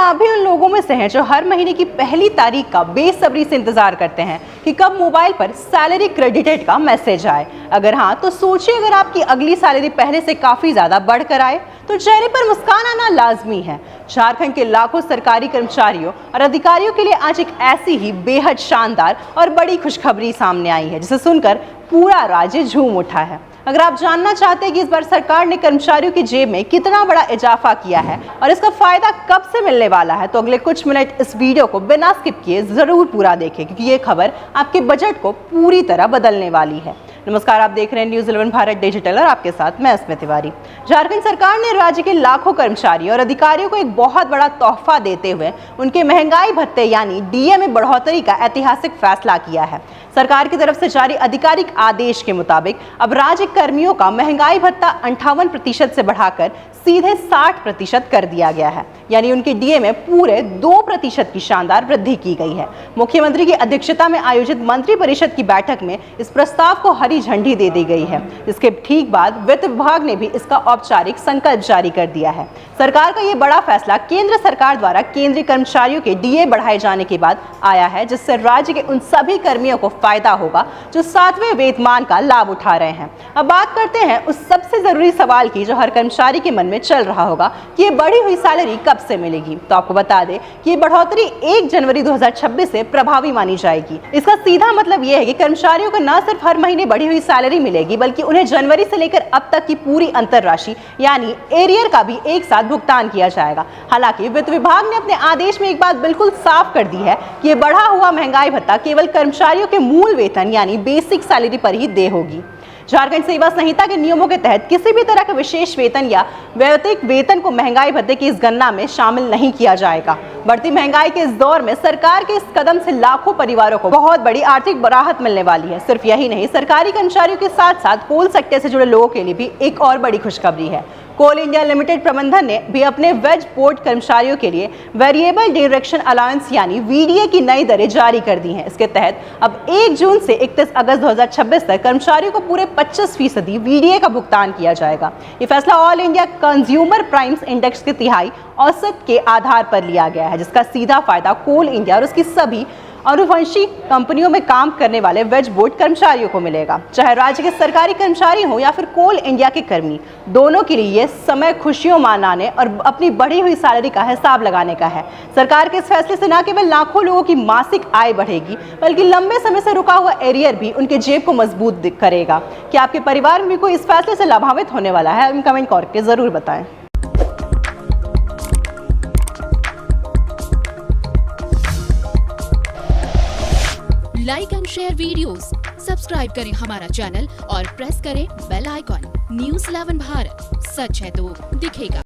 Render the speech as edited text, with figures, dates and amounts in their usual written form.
आप भी उन लोगों में से हैं जो हर महीने की पहली तारीख का बेसब्री से इंतजार करते हैं कि कब मोबाइल पर सैलरी क्रेडिटेड का मैसेज आए। अगर हाँ, तो सोचिए अगर आपकी अगली सैलरी पहले से काफी ज्यादा बढ़कर आए तो चेहरे पर मुस्कान आना लाजमी है। झारखंड के लाखों सरकारी कर्मचारियों और अधिकारियों के लिए आज एक ऐसी ही बेहद शानदार और बड़ी खुशखबरी सामने आई है जिसे सुनकर पूरा राज्य झूम उठा है। अगर आप जानना चाहते हैं कि इस बार सरकार ने कर्मचारियों की जेब में कितना बड़ा इजाफा किया है और इसका फायदा कब से मिलने वाला है, तो अगले कुछ मिनट इस वीडियो को बिना स्किप किए जरूर पूरा देखें, क्योंकि ये खबर आपके बजट को पूरी तरह बदलने वाली है। नमस्कार, आप देख रहे हैं न्यूज़ 11 भारत डिजिटल और आपके साथ मैं स्मिता तिवारी। झारखंड सरकार ने राज्य के लाखों कर्मचारियों और अधिकारियों को एक बहुत बड़ा तोहफा देते हुए उनके महंगाई भत्ते यानी डीए में बढ़ोतरी का ऐतिहासिक फैसला किया है। सरकार की तरफ से जारी आधिकारिक आदेश के मुताबिक अब राज्य कर्मियों का महंगाई भत्ता 58% से बढ़ाकर सीधे 60% कर दिया गया है, यानी उनके डीए में पूरे 2% की शानदार वृद्धि की गई है। मुख्यमंत्री की अध्यक्षता में आयोजित मंत्री परिषद की बैठक में इस प्रस्ताव को हरी झंडी दे दी गई है, जिसके ठीक बाद वित्त विभाग ने भी इसका औपचारिक संकल्प जारी कर दिया है। सरकार का ये बड़ा फैसला केंद्र सरकार द्वारा केंद्रीय कर्मचारियों के डीए बढ़ाए जाने के बाद आया है, जिससे राज्य के उन सभी कर्मियों को फायदा होगा जो 7वें वेतनमान का लाभ उठा रहे हैं। अब बात करते हैं उस सबसे जरूरी सवाल की जो हर कर्मचारी के मन में चल रहा होगा कि ये बढ़ी हुई सैलरी कब से मिलेगी। तो आपको बता दें कि ये बढ़ोतरी 1 जनवरी 2026 से प्रभावी मानी जाएगी। इसका सीधा मतलब ये है कि कर्मचारियों को न सिर्फ हर महीने बढ़ी हुई सैलरी मिलेगी, बल्कि उन्हें जनवरी से लेकर अब तक की पूरी अंतर राशि यानी एरियर का भी एक साथ भुगतान किया जाएगा। हालांकि वित्त विभाग ने अपने आदेश में एक बात बिल्कुल साफ कर दी है कि ये बढ़ा हुआ महंगाई भत्ता केवल कर्मचारियों के मूल वेतन यानी बेसिक सैलरी पर ही देय होगी। झारखंड सेवा संहिता के नियमों के तहत किसी भी तरह के विशेष वेतन या वैयक्तिक वेतन को महंगाई भत्ते की इस गणना में शामिल नहीं किया जाएगा। बढ़ती महंगाई के इस दौर में सरकार के इस कदम से लाखों परिवारों को बहुत बड़ी आर्थिक राहत मिलने वाली है। सिर्फ यही नहीं, सरकारी कर्मचारियों के साथ साथ कोल सेक्टर से जुड़े लोगों के लिए भी एक और बड़ी खुशखबरी है। कोल इंडिया लिमिटेड प्रबंधन ने भी अपने वेज बोर्ड कर्मचारियों के लिए वेरिएबल डायरेक्शन अलाउंस यानी वीडीए की नई दरें जारी कर दी हैं। इसके तहत अब 1 जून से 31 अगस्त 2026 तक कर्मचारियों को पूरे 25% वीडीए का भुगतान किया जाएगा। ये फैसला all India consumer price index के तिहाई औसत के आधार पर लिया गया है, जिसका सीधा फायदा कोल इंडिया और उसकी सभी अनुवंशी कंपनियों में काम करने वाले वेज बोर्ड कर्मचारियों को मिलेगा। चाहे राज्य के सरकारी कर्मचारी हो या फिर कोल इंडिया के कर्मी, दोनों के लिए यह समय खुशियों मनाने और अपनी बढ़ी हुई सैलरी का हिसाब लगाने का है। सरकार के इस फैसले से न केवल लाखों लोगों की मासिक आय बढ़ेगी, बल्कि लंबे समय से रुका हुआ एरियर भी उनके जेब को मजबूत करेगा। क्या आपके परिवार में भी कोई इस फैसले से लाभान्वित होने वाला है? हमें कमेंट करके जरूर बताएं। Like and share videos, subscribe करें हमारा चैनल और प्रेस करें बेल आइकॉन। न्यूज़ 11 भारत, सच है तो दिखेगा।